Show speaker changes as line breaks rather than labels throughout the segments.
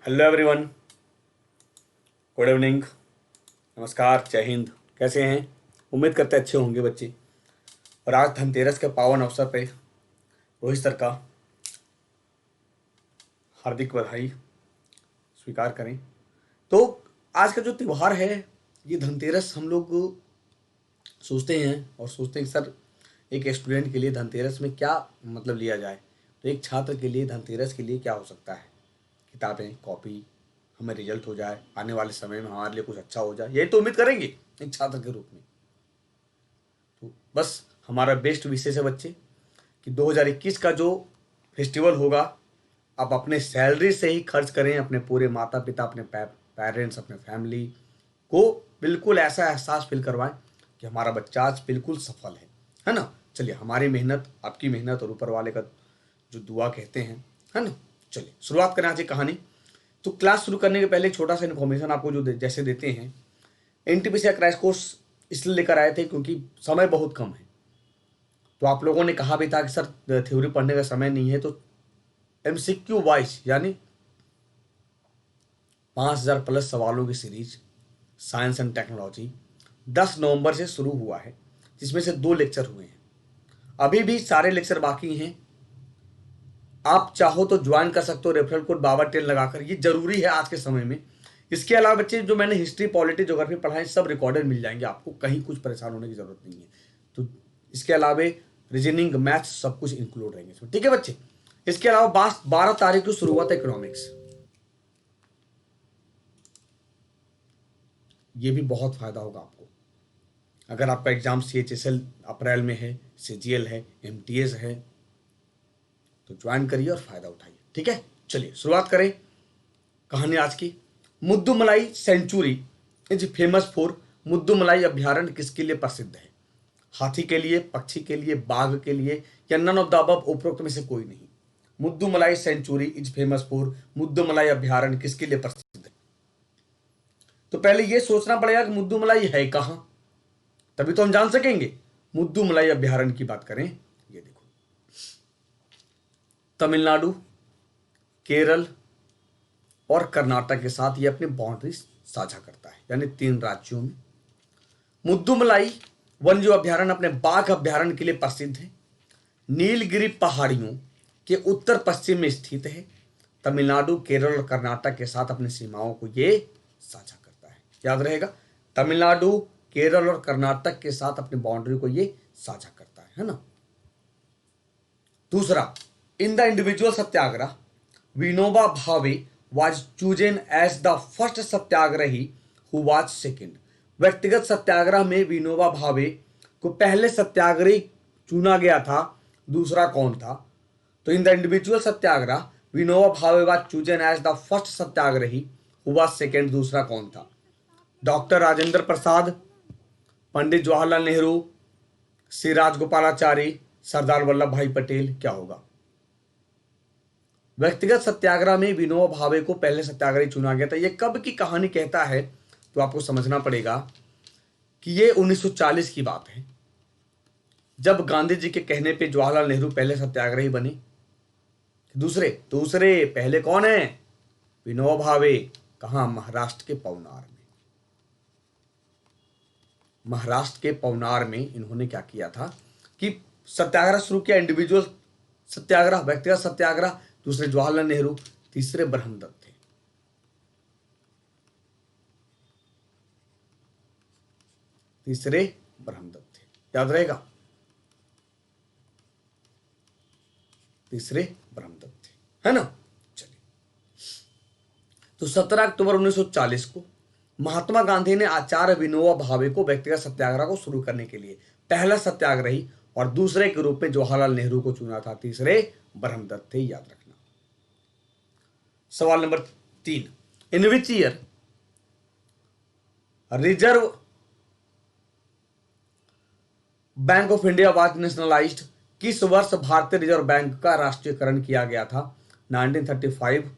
Hello everyone. Good evening. नमस्कार, जय हिंद। कैसे हैं? उम्मीद करते अच्छे होंगे बच्चे। और आज धनतेरस के पावन अवसर पे रोहित सर का हार्दिक बधाई स्वीकार करें। तो आज का जो त्यौहार है, ये धनतेरस, हम लोग सोचते हैं और सोचते हैं कि सर एक स्टूडेंट के लिए धनतेरस में क्या मतलब लिया जाए। तो एक छात्र के लिए धनतेरस के लिए क्या हो सकता है? किताबें, कॉपी, हमें रिजल्ट हो जाए, आने वाले समय में हमारे लिए कुछ अच्छा हो जाए, यही तो उम्मीद करेंगे एक छात्र के रूप में। तो बस हमारा बेस्ट विशेष है बच्चे कि 2021 का जो फेस्टिवल होगा, आप अपने सैलरी से ही खर्च करें, अपने पूरे माता पिता, अपने पेरेंट्स, अपने फैमिली को बिल्कुल ऐसा एहसास फील करवाएं कि हमारा बच्चा आज बिल्कुल सफल है ना। चलिए, हमारी मेहनत, आपकी मेहनत और ऊपर वाले का जो दुआ कहते हैं, है ना। चलिए शुरुआत करें आज की कहानी। तो क्लास शुरू करने के पहले एक छोटा सा इन्फॉर्मेशन आपको जो जैसे देते हैं, एनटीपीसी का क्रैश कोर्स इसलिए लेकर आए थे क्योंकि समय बहुत कम है। तो आप लोगों ने कहा भी था कि सर थ्योरी पढ़ने का समय नहीं है, तो एमसीक्यू वाइज यानी 5000 प्लस सवालों की सीरीज साइंस एंड टेक्नोलॉजी 10 नवंबर से शुरू हुआ है, जिसमें से 2 लेक्चर हुए हैं। अभी भी सारे लेक्चर बाकी हैं। आप चाहो तो ज्वाइन कर सकते हो रेफरल कोड बाबा10 लगाकर, ये जरूरी है आज के समय में। इसके अलावा बच्चे जो मैंने हिस्ट्री, पॉलिटी, ज्योग्राफी पढ़ाए सब रिकॉर्डेड मिल जाएंगे आपको, कहीं कुछ परेशान होने की जरूरत नहीं है। तो इसके अलावा रीजनिंग, मैथ्स सब कुछ इंक्लूड रहेंगे इसमें, ठीक है बच्चे। इसके अलावा 12 तारीख को शुरू हुआ था इकोनॉमिक्स, ये भी बहुत फायदा होगा आपको। अगर आपका एग्जाम CHSL अप्रैल में है, CGL है, MTS है, तो ज्वाइन करिए और फायदा उठाइए, ठीक है। चलिए शुरुआत करें कहानी आज की। Mudumalai sanctuary is famous for, Mudumalai अभ्यारण्य किसके लिए प्रसिद्ध है? हाथी के लिए, पक्षी के लिए, बाघ के लिए, या नन ऑफ द अबव, उपरोक्त में से कोई नहीं। Mudumalai sanctuary is famous for, Mudumalai अभ्यारण्य किसके लिए प्रसिद्ध है? तो पहले यह सोचना पड़ेगा कि मुद्दुमलाई है कहां, तभी तो हम जान सकेंगे। मुद्दुमलाई अभ्यारण्य की बात करें, ये देखो, तमिलनाडु, केरल और कर्नाटक के साथ ये अपनी बाउंड्री साझा करता है, यानी 3 राज्यों में। मुद्दुमलाई वन्य अभ्यारण्य अपने बाघ अभ्यारण्य के लिए प्रसिद्ध है। नीलगिरी पहाड़ियों के उत्तर पश्चिम में स्थित है। तमिलनाडु, केरल और कर्नाटक के साथ अपनी सीमाओं को ये साझा करता है, याद रहेगा। तमिलनाडु, केरल और कर्नाटक के साथ अपनी बाउंड्री को ये साझा करता है ना। दूसरा, in the individual Satyagraha Vinoba Bhave was chosen as the first Satyagrahi who was second। व्यक्तिगत सत्याग्रह में विनोबा भावे को पहले सत्याग्रही चुना गया था, दूसरा कौन था? तो in the individual Satyagraha Vinoba Bhave was chosen as the first Satyagrahi who was second, दूसरा कौन था? डॉक्टर राजेंद्र प्रसाद, पंडित जवाहरलाल नेहरू, श्री राजगोपालाचारी, सरदार वल्लभ भाई पटेल, क्या होगा? व्यक्तिगत सत्याग्रह में विनोबा भावे को पहले सत्याग्रही चुना गया था। यह कब की कहानी कहता है, तो आपको समझना पड़ेगा कि यह 1940 की बात है, जब गांधी जी के कहने पे जवाहरलाल नेहरू पहले सत्याग्रही बने। दूसरे दूसरे पहले कौन है? विनोबा भावे। कहां? महाराष्ट्र के पवनार में। महाराष्ट्र के पवनार में इन्होंने क्या किया था कि सत्याग्रह शुरू किया, इंडिविजुअल सत्याग्रह, व्यक्तिगत सत्याग्रह। दूसरे जवाहरलाल नेहरू, तीसरे ब्रह्मदत्त थे। तीसरे ब्रह्मदत्त थे, याद रहेगा, तीसरे ब्रह्मदत्त थे, है ना। चलिए, तो 17 अक्टूबर 1940 को महात्मा गांधी ने आचार्य विनोबा भावे को व्यक्तिगत सत्याग्रह को शुरू करने के लिए पहला सत्याग्रही और दूसरे के रूप में जवाहरलाल नेहरू को चुना था, तीसरे ब्रह्मदत्त थे, याद रखना। सवाल number 3, in which year reserve bank of India was nationalised, किस वर्ष भारतीय रिजर्व बैंक का राष्ट्रीयकरण किया गया था? 1935,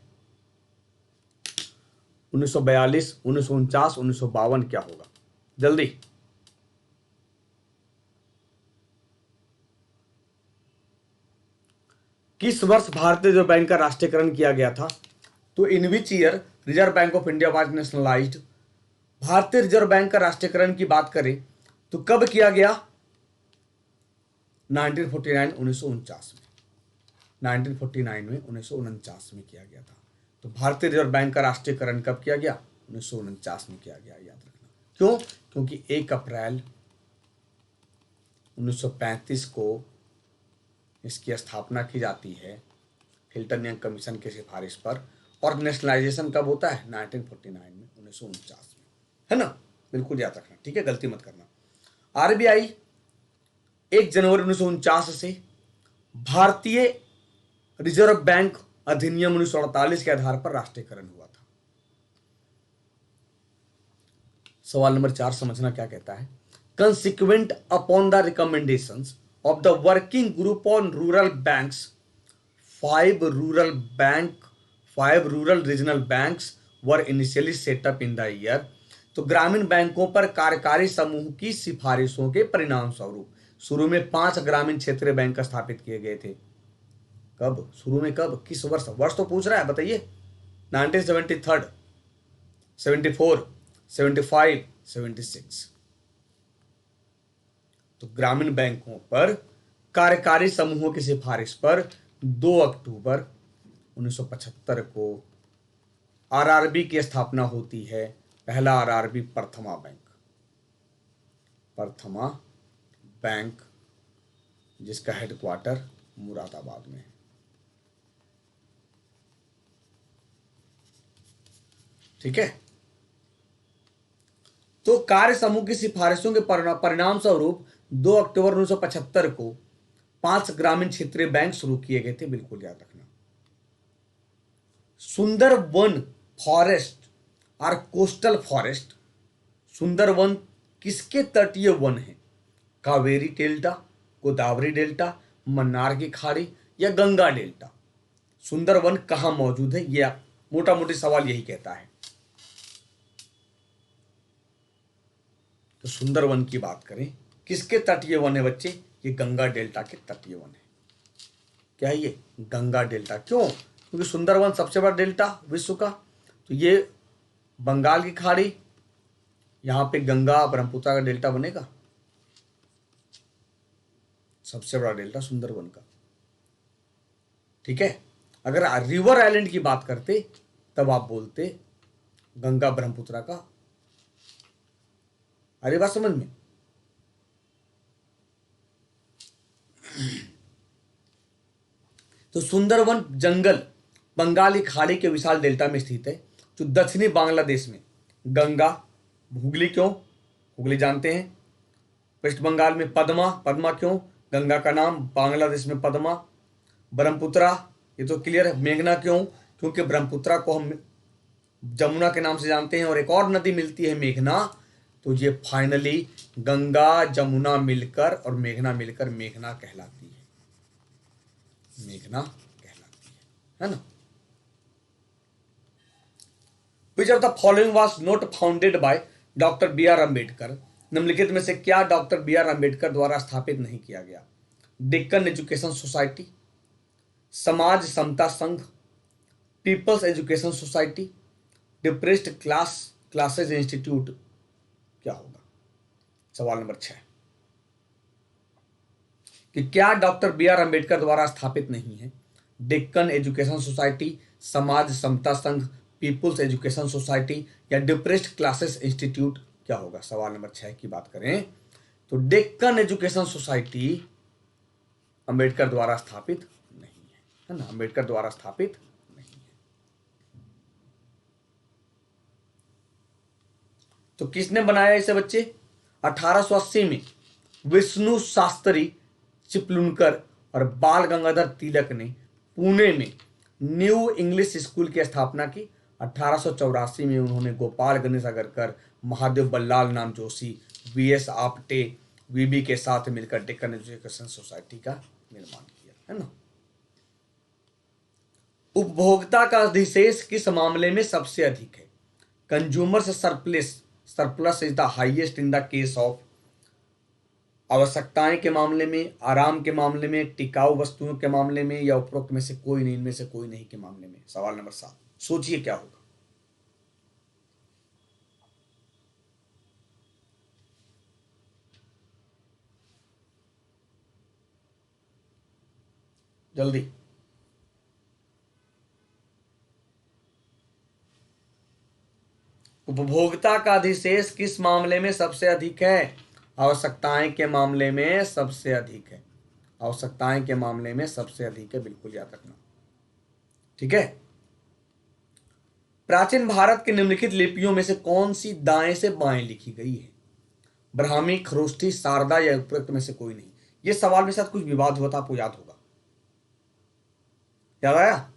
1942, 1949, 1952, क्या होगा? जल्दी। किस वर्ष भारतीय रिजर्व बैंक का राष्ट्रीयकरण किया गया था? तो in which year reserve bank of India was nationalised, भारतीय रिजर्व बैंक का राष्ट्रीयकरण की बात करें तो कब किया गया? 1949 1949 में, 1949 में 1949 में किया गया था। तो भारतीय रिजर्व बैंक का राष्ट्रीयकरण कब किया गया? 1949 में किया गया, याद रखना। क्यों? क्योंकि 1 अप्रैल 1935 को इसकी स्थापना की जाती है हिल्टन यंग कमीशन की सिफारिश पर, और नेशनलाइजेशन कब होता है? 1949 में, 1949 में, है ना? बिल्कुल याद रखना, ठीक है, गलती मत करना। आरबीआई 1 जनवरी 1949 से भारतीय रिजर्व बैंक अधिनियम 1948 के आधार पर राष्ट्रीयकरण हुआ था। सवाल नंबर 4 समझना क्या कहता है। Consequent upon the recommendations of the working group on rural banks, 5 rural regional banks were initially set up in the year। तो ग्रामीण बैंकों पर कार्यकारी समूह की सिफारिशों के परिणाम स्वरूप शुरू में 5 ग्रामीण क्षेत्रीय बैंक स्थापित किए गए थे। कब? शुरू में कब? किस वर्ष? वर्ष तो पूछ रहा है, बताइए। 1973, 74, 75, 76। तो ग्रामीण बैंकों पर कार्यकारी समूहों की सिफारिश पर 2 अक्टूबर 1975 को आरआरबी की स्थापना होती है। पहला आरआरबी प्रथमा बैंक, जिसका हेडक्वार्टर मुरादाबाद में है। ठीक है, तो कार्य समूह की सिफारिशों के परिणाम स्वरूप 2 अक्टूबर 1975 को 5 ग्रामीण क्षेत्रीय बैंक शुरू किए गए थे। बिल्कुल याद रखना। सुंदरवन फॉरेस्ट और कोस्टल फॉरेस्ट, सुंदरवन किसके तटीय वन है? कावेरी डेल्टा, गोदावरी डेल्टा, मन्नार की खाड़ी या गंगा डेल्टा? सुंदरवन कहां मौजूद है? यह मोटा मोटी सवाल यही कहता है। तो सुंदरवन की बात करें, किसके तटीय वन है बच्चे? ये गंगा डेल्टा के तटीय वन है। क्या है ये? गंगा डेल्टा। क्यों? क्योंकि सुंदरवन सबसे बड़ा डेल्टा विश्व का। तो ये बंगाल की खाड़ी, यहां पे गंगा ब्रह्मपुत्र का डेल्टा बनेगा। सबसे बड़ा डेल्टा सुंदरवन का। ठीक है, अगर रिवर आइलैंड की बात करते तब आप बोलते गंगा ब्रह्मपुत्र का। अरे बात समझ में? तो सुंदरवन जंगल बंगाल की खाड़ी के विशाल डेल्टा में स्थित है, जो दक्षिणी बांग्लादेश में गंगा, हुगली। क्यों? हुगली जानते हैं। वेस्ट बंगाल में पद्मा क्यों? गंगा का नाम, बांग्लादेश में पद्मा। ब्रह्मपुत्रा, ये तो क्लियर है। मेघना क्यों? क्योंकि ब्रह्मपुत्रा को हम जमुना के नाम से जानते हैं, और एक और नदी मिलती है मेघना। तो ये फाइनली गंगा जमुना मिलकर और मेघना मिलकर मेघना कहलाती है। मेघना कहलाती है ना? Which of the following was not founded by doctor B R Ambedkar? निम्नलिखित में से क्या डॉक्टर बी आर अम्बेडकर द्वारा स्थापित नहीं किया गया? Deccan education society, Samaj Samata Sangh, people's education society, depressed classes institute? क्या होगा? सवाल नंबर 6 कि क्या डॉक्टर बी आर अम्बेडकर द्वारा स्थापित नहीं है? डेक्कन एजुकेशन सोसाइटी, समाज समता संघ, पीपुल्स एजुकेशन सोसाइटी या डिप्रेस्ड क्लासेस इंस्टीट्यूट? क्या होगा? सवाल नंबर 6 की बात करें तो डेक्कन एजुकेशन सोसाइटी अम्बेडकर द्वारा स्थापित नहीं है ना? अम्बेडकर द्वारा स्थापित नहीं है। तो किसने बनाया इसे बच्चे? 1880 में विष्णु शास्त्री चिपलुनकर और बाल गंगाधर तिलक ने पुणे में न्यू इंग्लिश स्कूल की स्थापना की। 1884 में उन्होंने गोपाल गणेश अगरकर, महादेव बल्लाल नाम जोशी, वीएस आपटे, वीबी के साथ मिलकर डेक्कन एजुकेशन सोसाइटी का निर्माण किया, है ना? उपभोक्ता का अधिशेष किस मामले में सबसे अधिक है? Consumers surplus is the highest in the case of आवश्यकताएं के मामले में, आराम के मामले में, टिकाऊ वस्तुओं के मामले में, या उपरोक्त में से कोई नहीं, इनमें से कोई नहीं के मामले में? सवाल नंबर 7 सोचिए क्या होगा। जल्दी। उपभोक्ता का अधिशेष किस मामले में सबसे अधिक है? आवश्यकताएं के मामले में सबसे अधिक है। आवश्यकताएं के मामले में सबसे अधिक है, बिल्कुल याद रखना। ठीक है। प्राचीन भारत के निम्नलिखित लिपियों में से कौन सी दाएं से बाएं लिखी गई है? ब्राह्मी, खरोष्ठी, शारदा या उपरोक्त में से कोई नहीं। ये सवाल में साथ कुछ विवाद हुआ था, आपको याद होगा। याद आया?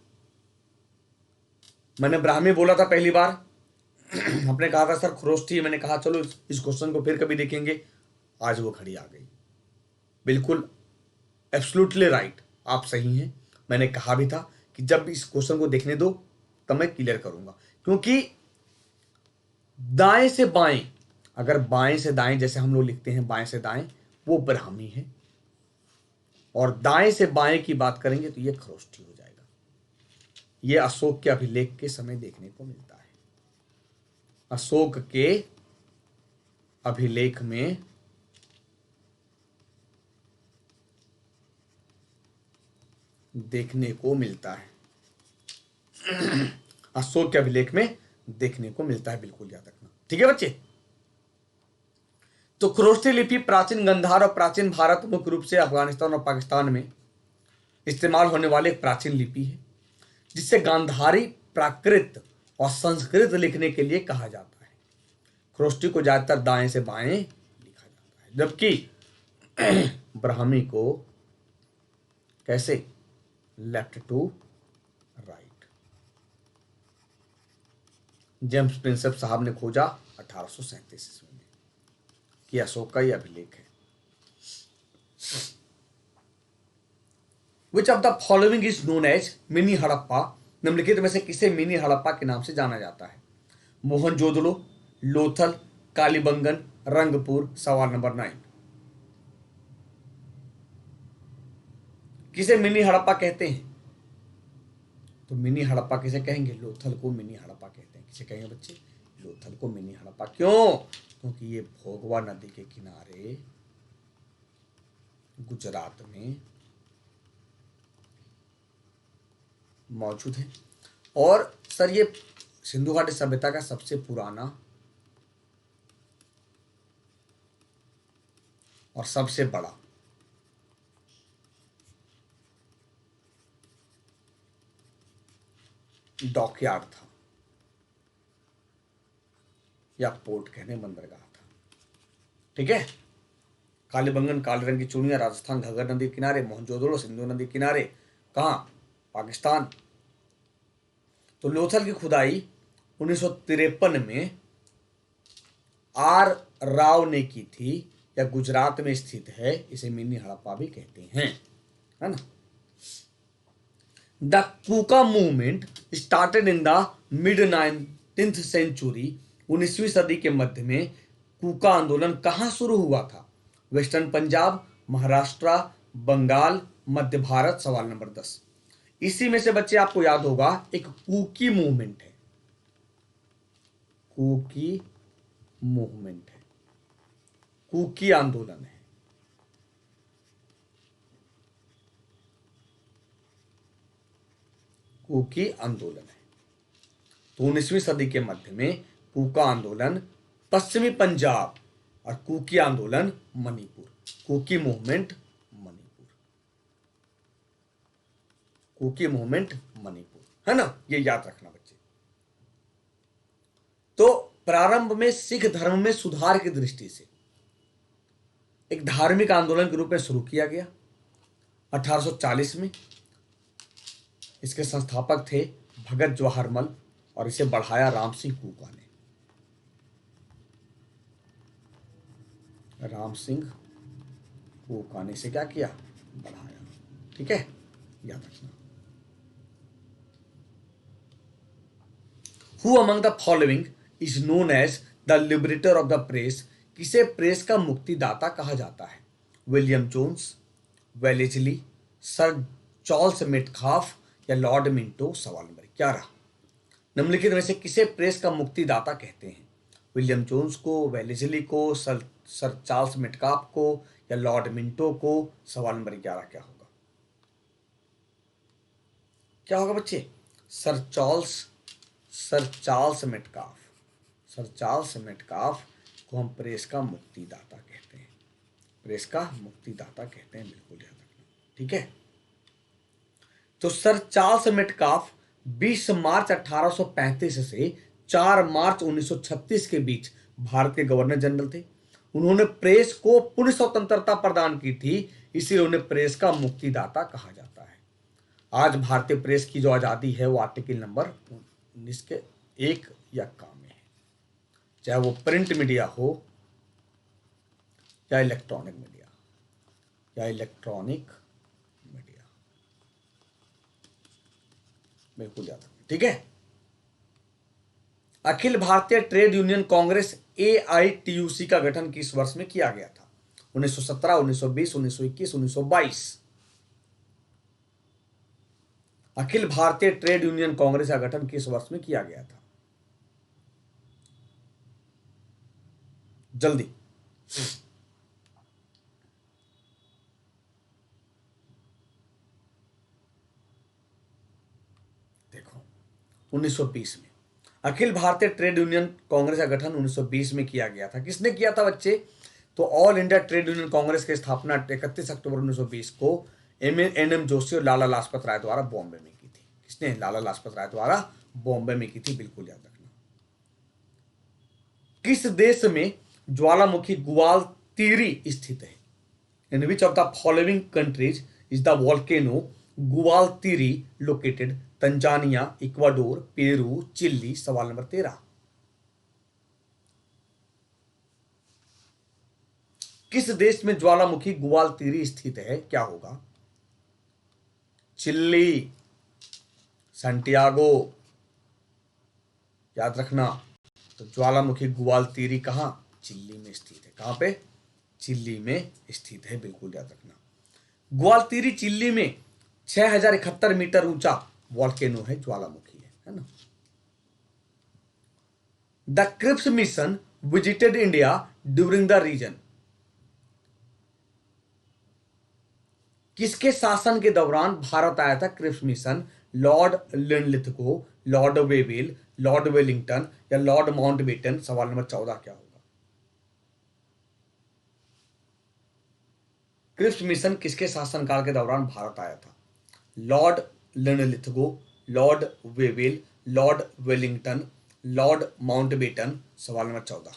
मैंने ब्राह्मी बोला था पहली बार। आपने कहा था सर खरोष्ठी, मैंने कहा चलो इस क्वेश्चन को फिर कभी देखेंगे। आज वो घड़ी आ गई। बिल्कुल एब्सोल्युटली राइट, आप सही हैं। मैंने कहा भी था कि जब इस क्वेश्चन को देखने दो तब मैं क्लियर करूंगा, क्योंकि दाएं से बाएं, अगर बाएं से दाएं जैसे हम लोग लिखते हैं बाएं से दाएं, वो ब्राह्मी है, और दाएं से बाएं की बात करेंगे तो ये खरोष्ठी हो जाएगा। ये अशोक के अभिलेख के समय देखने को मिलता है। अशोक के अभिलेख में देखने को मिलता है। अशोक के अभिलेख में देखने को मिलता है, बिल्कुल याद रखना। ठीक है बच्चे। तो खरोष्ठी लिपि प्राचीन गंधार और प्राचीन भारत, मुख्य रूप से अफगानिस्तान और पाकिस्तान में इस्तेमाल होने वाले एक प्राचीन लिपि है, जिसे गांधारी, प्राकृत और संस्कृत लिखने के लिए कहा जाता है। खरोष्ठी को ज्यादातर दाएं से बाएं लिखा जाता है, जबकि ब्राह्मी को कैसे, left to right. James Prinsep साहब ने खोजा 1837 ईस्वी में कि अशोक का यह अभिलेख है। Which of the following is known as mini Harappa? निम्नलिखित में से किसे मिनी हड़प्पा के नाम से जाना जाता है? मोहनजोदड़ो, लोथल, कालीबंगन, रंगपुर। सवाल नंबर 9। किसे मिनी हड़प्पा कहते हैं? तो मिनी हड़प्पा किसे कहेंगे? लोथल को मिनी हड़प्पा कहते हैं। किसे कहेंगे बच्चे? लोथल को मिनी हड़प्पा। क्यों? क्योंकि ये भोगवा नदी के किनारे गुजरात में मौजूद है। और सर ये सिंधु घाटी सभ्यता का सबसे पुराना और सबसे बड़ा डॉकयार्ड था, या पोर्ट कहने, बंदरगाह था। ठीक है। कालीबंगन, काले रंग की चूड़ियां, राजस्थान घग्गर नदी के किनारे, मोहनजोदड़ो सिंधु नदी के किनारे, कहां? पाकिस्तान। तो लोथल की खुदाई 1953 में आर राव ने की थी, या गुजरात में स्थित है। इसे मिनी हड़प्पा भी कहते हैं, है ना। The Kuka movement started in the mid 19th century. 19वीं सदी के मध्य में कूका आंदोलन कहां शुरू हुआ था? वेस्टर्न पंजाब, महाराष्ट्र, बंगाल, मध्य भारत। सवाल नंबर 10। इसी में से बच्चे आपको याद होगा एक कूकी मूवमेंट है। कूकी मूवमेंट है, कूकी आंदोलन है। कूकी आंदोलन है। तो 19वीं सदी के मध्य में कूका आंदोलन पश्चिमी पंजाब और कूकी आंदोलन मणिपुर। कूकी मूवमेंट मणिपुर, कूकी मूवमेंट मणिपुर, है ना। ये याद रखना बच्चे। तो प्रारंभ में सिख धर्म में सुधार की दृष्टि से एक धार्मिक आंदोलन के रूप में शुरू किया गया 1840 में। इसके संस्थापक थे भगत जवाहरमल, और इसे बढ़ाया राम सिंह कूका ने। राम सिंह कूका ने इसे क्या किया? बढ़ाया। ठीक है, याद रखना। Who among the following is known as the liberator of the press? किसे प्रेस का मुक्तिदाता कहा जाता है? William Jones, Wellesley, sir Charles Metcalfe या लॉर्ड मिंटो। सवाल नंबर 11। निम्नलिखित में से किसे प्रेस का मुक्तिदाता कहते हैं? विलियम जोन्स को, वेलेस्ली को, सर चार्ल्स मेटकाफ को या लॉर्ड मिंटो को? सवाल नंबर 11 क्या होगा? क्या होगा बच्चे? Sir Charles Metcalfe. Sir Charles Metcalfe को हम प्रेस का मुक्तिदाता कहते हैं। प्रेस का मुक्तिदाता कहते हैं, बिल्कुल याद रखना। ठीक है, तो सर चार्ल्स मेटकाफ 20 मार्च 1835 से 4 मार्च 1936 के बीच भारत के गवर्नर जनरल थे। उन्होंने प्रेस को पूर्ण स्वतंत्रता प्रदान की थी, इसीलिए उन्हें प्रेस का मुक्तिदाता कहा जाता है। आज भारतीय प्रेस की जो आजादी है वो आर्टिकल नंबर 19 के 1 या का में है, चाहे वो प्रिंट मीडिया हो या इलेक्ट्रॉनिक मीडिया बिल्कुल याद रखना। ठीक है, Akhil Bharatiya trade union Congress AITUC का गठन किस वर्ष में किया गया था? 1917, 1920, 1921, 1922? अखिल भारतीय ट्रेड यूनियन कांग्रेस का गठन किस वर्ष में किया गया था? जल्दी। देखो, 1920 में अखिल भारतीय ट्रेड यूनियन कांग्रेस का गठन 1920 में किया गया था। किसने किया था बच्चे? तो all India trade union Congress की स्थापना 31 अक्टूबर 1920 को NM जोशी और लाला लाजपत राय द्वारा बॉम्बे में की थी। किसने? लाला लाजपत राय द्वारा बॉम्बे में की थी, बिल्कुल याद रखना। किस देश में ज्वालामुखी गुवालतीरी स्थित है? In which of the following countries is the volcano Guallatiri located? Tanzania, Ecuador, Peru, Chile? सवाल नंबर 13। किस देश में ज्वालामुखी गुवालतीरी स्थित है? क्या होगा? चिल्ली, सैंटियागो, याद रखना। तो ज्वालामुखी गुवालतीरी कहां? चिल्ली में स्थित है। कहां पे? चिल्ली में स्थित है, बिल्कुल याद रखना। ग्वालतीरी चिल्ली में 6071 मीटर ऊंचा वॉल्केनो है, ज्वालामुखी है ना। The Cripps mission visited India during the reason? किसके शासन के दौरान भारत आया था Cripps mission? Lord Linlithgow, lord Wavell, lord Wellington या लॉर्ड माउंटबेटन? सवाल नंबर 14 क्या होगा? क्रिप्स मिशन किसके शासनकाल के दौरान भारत आया था? Lord Linlithgow, lord Wavell, lord Wellington, Lord Mountbatten? सवाल नंबर 14।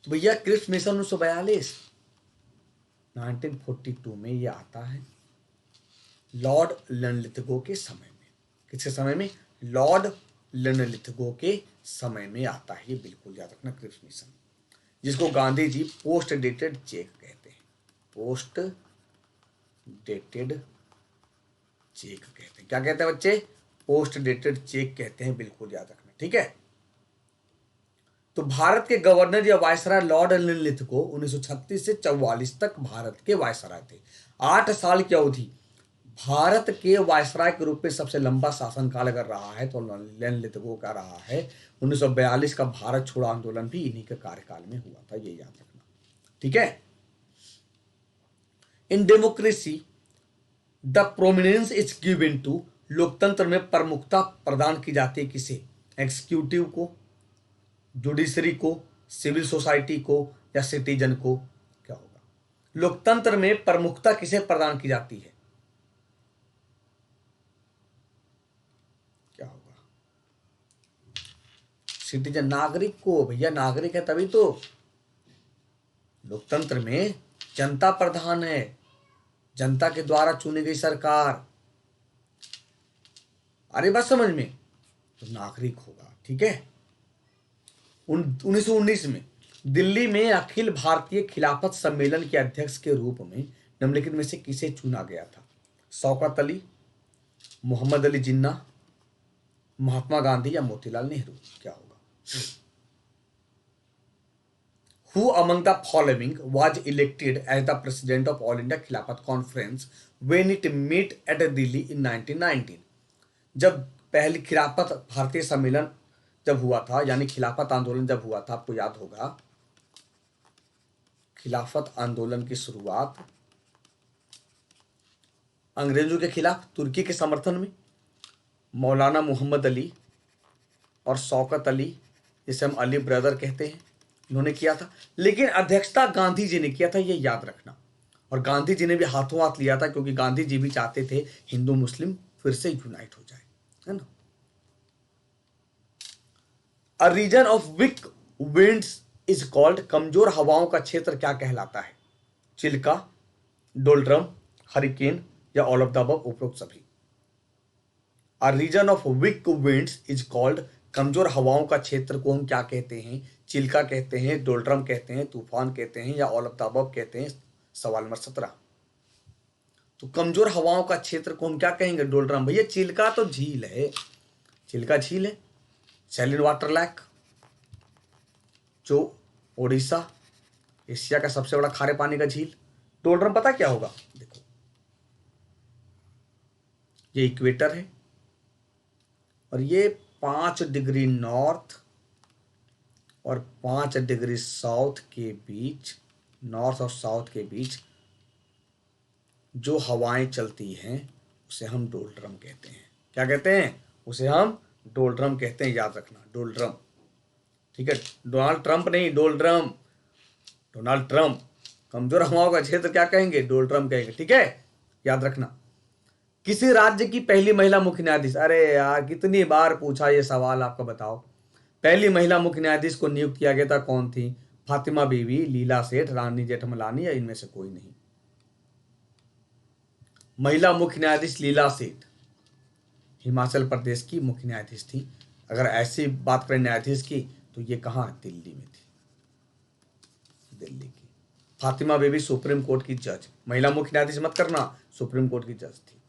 तो भैया क्रिप्स मिशन 1942 1942 में ये आता है, लॉर्ड लिनलिथगो के समय में। किसके समय में? लॉर्ड लिनलिथगो के समय में आता है, ये बिल्कुल याद रखना। क्रिप्स मिशन, जिसको Gandhi ji post dated cheque कहते हैं। पोस्ट डेटेड चेक कहते हैं। क्या कहते हैं बच्चे? पोस्ट डेटेड चेक कहते हैं, बिल्कुल याद रखना। ठीक है, तो भारत के गवर्नर या वायसराय लॉर्ड लिनलिथगो 1936 से 44 तक भारत के वायसराय थे। 8 साल की अवधि भारत के वायसराय के रूप में सबसे लंबा शासनकाल अगर रहा है तो लिनलिथगो का रहा है। 1942 का भारत छोड़ो आंदोलन भी इन्हीं के कार्यकाल में हुआ था, ये याद रखना। ठीक है, in democracy the prominence is given to? लोकतंत्र में प्रमुखता प्रदान की जाती है किसे? एग्जीक्यूटिव को, जुडिशरी को, सिविल सोसाइटी को या सिटीजन को? क्या होगा? लोकतंत्र में प्रमुखता किसे प्रदान की जाती है? क्या होगा? सिटीजन, नागरिक को। भैया नागरिक है तभी तो। लोकतंत्र में जनता प्रधान है, जनता के द्वारा चुनी गई सरकार। अरे बात समझ में? तो नागरिक होगा। ठीक है, 1919 में दिल्ली में अखिल भारतीय खिलाफत सम्मेलन के अध्यक्ष के रूप में निम्नलिखित में से किसे चुना गया था? शौकत अली, मोहम्मद अली जिन्ना, महात्मा गांधी या मोतीलाल नेहरू? क्या होगा? Who among the following was elected as the president of All India Khilafat Conference when it met at Delhi in 1919? जब पहली खिलाफत भारतीय सम्मेलन जब हुआ था, यानी खिलाफत आंदोलन जब हुआ था, आपको याद होगा, खिलाफत आंदोलन की शुरुआत अंग्रेजों के खिलाफ तुर्की के समर्थन में मौलाना मोहम्मद अली और शौकत अली, जिसे हम अली ब्रदर कहते हैं, इन्होंने किया था। लेकिन अध्यक्षता गांधी जी ने किया था, ये याद रखना। और गांधी जी ने भी हाथों हाथ लिया था, क्योंकि गांधी जी भी चाहते थे हिंदू मुस्लिम फिर से यूनाइट हो जाए, है ना। A region of weak winds is called, कमजोर हवाओं का क्षेत्र क्या कहलाता है? चिल्का, डोल्ड्रम, हरिकेन या ऑल ऑफ द अबव, उपरोक्त सभी। A region of weak winds is called, कमजोर हवाओं का क्षेत्र को हम क्या कहते हैं? चिल्का कहते हैं, डोल्ड्रम कहते हैं, तूफान कहते हैं या ऑल ऑफ द अबव कहते हैं। सवाल नंबर 17। तो कमजोर हवाओं का क्षेत्र को हम क्या कहेंगे? डोल्ड्रम। भैया चिल्का तो झील है, चिल्का झील है, सैलिन वाटर लैक, जो ओडिशा, एशिया का सबसे बड़ा खारे पानी का झील। डोल्ड्रम पता क्या होगा? देखो, ये इक्वेटर है और ये 5 डिग्री नॉर्थ और 5 डिग्री साउथ के बीच, नॉर्थ और साउथ के बीच जो हवाएं चलती हैं उसे हम डोल्ड्रम कहते हैं। क्या कहते हैं? उसे हम डोल्ड्रम कहते हैं, याद रखना, डोल्ड्रम। ठीक है, डोनाल्ड ट्रंप नहीं, डोल्ड्रम। Donald Trump. कमजोर हवाओं का क्षेत्र क्या कहेंगे? डोल्ड्रम कहेंगे। ठीक है, याद रखना। किसी राज्य की पहली महिला मुख्य न्यायाधीश? अरे यार, कितनी बार पूछा ये सवाल, आपका बताओ। पहली महिला मुख्य न्यायाधीश को नियुक्त किया गया था, कौन थी? फातिमा बीवी, लीला सेठ, रानी जेठमलानी या इनमें से कोई नहीं? महिला मुख्य न्यायाधीश लीला सेठ हिमाचल प्रदेश की मुख्य न्यायाधीश थी। अगर ऐसी बात करें न्यायाधीश की, तो ये कहाँ? दिल्ली में थी, दिल्ली की। फातिमा बीवी सुप्रीम कोर्ट की जज, महिला मुख्य न्यायाधीश मत करना, सुप्रीम कोर्ट की जज थी।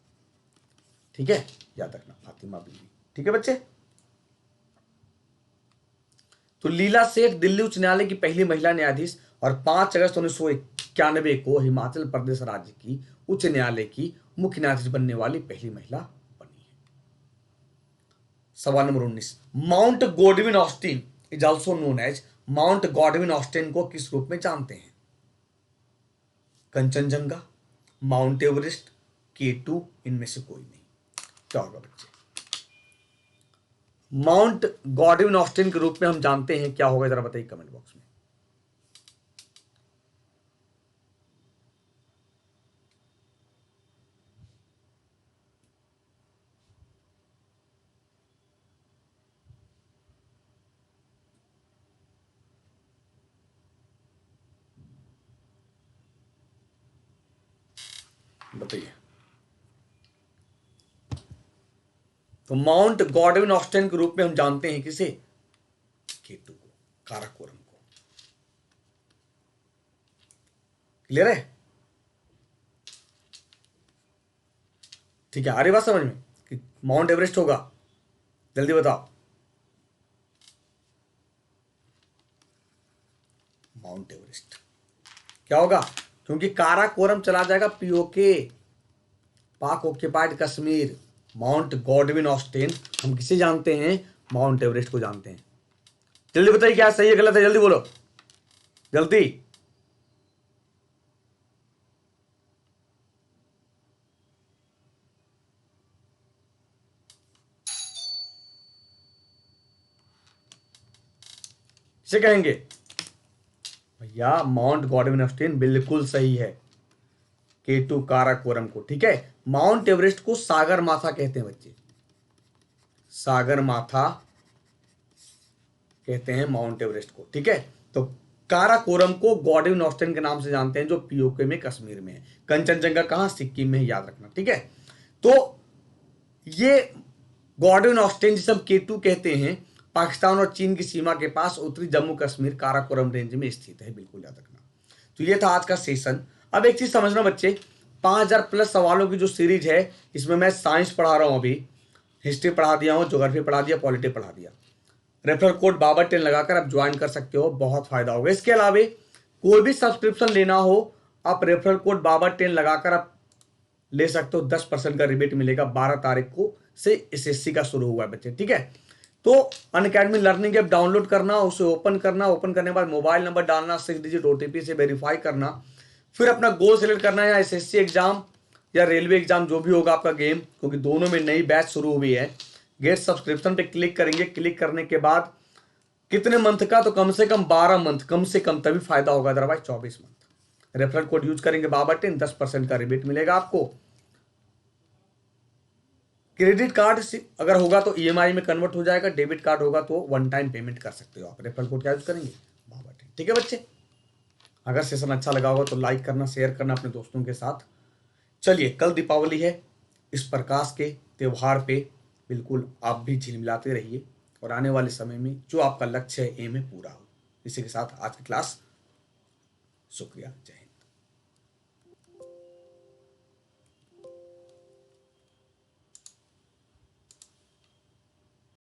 ठीक है, याद रखना, फातिमा बीवी। ठीक है बच्चे। तो लीला सेठ दिल्ली उच्च न्यायालय की पहली महिला न्यायाधीश और 5 अगस्त 1991 को हिमाचल प्रदेश राज्य की उच्च न्यायालय की मुख्य न्यायाधीश बनने वाली पहली महिला बनी है। सवाल number 19। Mount Godwin Austen is also known as, mount Godwin Austen को किस रूप में जानते हैं? कंचनजंगा, माउंट एवरेस्ट, K2, इनमें से कोई नहीं? क्या होगा बच्चे? माउंट गॉडविन ऑस्टिन के रूप में हम जानते हैं, क्या होगा जरा बताइए कमेंट बॉक्स में। बताइए। तो माउंट गॉडविन ऑस्टिन के रूप में हम जानते हैं किसे? K2 को, काराकोरम को। क्लियर है? ठीक है, आ रही बात समझ में कि माउंट एवरेस्ट होगा? जल्दी बताओ। माउंट एवरेस्ट क्या होगा? क्योंकि काराकोरम चला जाएगा पीओके, पाक occupied Kashmir. Mount Godwin Austin हम किसे जानते हैं? माउंट एवरेस्ट को जानते हैं। जल्दी बताइए क्या सही है गलत है, जल्दी बोलो, जल्दी। किसे कहेंगे? भैया माउंट गॉडविन ऑस्टिन बिल्कुल सही है, K2 काराकोरम को। ठीक है, माउंट एवरेस्ट को सागर माथा कहते हैं बच्चे, सागर माथा कहते हैं माउंट एवरेस्ट को। ठीक है, तो काराकोरम को गॉडविन ऑस्टिन के नाम से जानते हैं, जो पीओके में कश्मीर में है। कंचनजंगा कहां? सिक्किम में, याद रखना। ठीक है, तो ये गॉडविन ऑस्टिन जिसे हम K2 कहते हैं, पाकिस्तान और चीन की सीमा के पास उत्तरी जम्मू कश्मीर काराकोरम रेंज में स्थित है, बिल्कुल याद रखना। तो ये था आज का सेशन। अब एक चीज समझना बच्चे, 5000 प्लस सवालों की जो सीरीज है, इसमें मैं साइंस पढ़ा रहा हूं, अभी हिस्ट्री पढ़ा दिया हूं, ज्योग्राफी पढ़ा दिया, पॉलिटी पढ़ा दिया। रेफरल कोड बाबर10 लगाकर आप ज्वाइन कर सकते हो, बहुत फायदा होगा। इसके अलावा कोई भी सब्सक्रिप्शन लेना हो, आप रेफरल कोड बाबर10 लगाकर आप ले सकते हो। 10% का रिबेट मिलेगा 12 तारीख को से एसएससी का शुरू हुआ है बच्चे, ठीक है। तो अनअकैडमी लर्निंग ऐप डाउनलोड करना, उसे ओपन करना, ओपन करने के बाद मोबाइल नंबर डालना, 6 डिजिट ओटीपी से वेरीफाई करना, फिर अपना गोल सेलेक्ट करना है, या एसएससी एग्जाम या रेलवे एग्जाम जो भी होगा आपका गेम, क्योंकि दोनों में नई बैच शुरू हुई है। गेट सब्सक्रिप्शन पे क्लिक करेंगे। क्लिक करने के बाद कितने मंथ का, तो कम से कम 12 मंथ, कम से कम, तभी फायदा होगा, otherwise 24 month. Referral code use करेंगे बाबा10, 10% का रिबेट मिलेगा आपको। क्रेडिट कार्ड से अगर होगा तो ईएमआई में कन्वर्ट हो जाएगा, डेबिट कार्ड होगा तो वन टाइम पेमेंट कर सकते हो आप। रेफरल कोड क्या यूज करेंगे, बाबा10, ठीक है बच्चे। अगर सेशन अच्छा लगा होगा तो लाइक करना, शेयर करना अपने दोस्तों के साथ। चलिए, कल दीपावली है, इस प्रकाश के त्योहार पे बिल्कुल आप भी झिलमिलाते रहिए, और आने वाले समय में जो आपका लक्ष्य है, एम है, पूरा हो। इसी के साथ आज की क्लास, शुक्रिया, जय हिंद।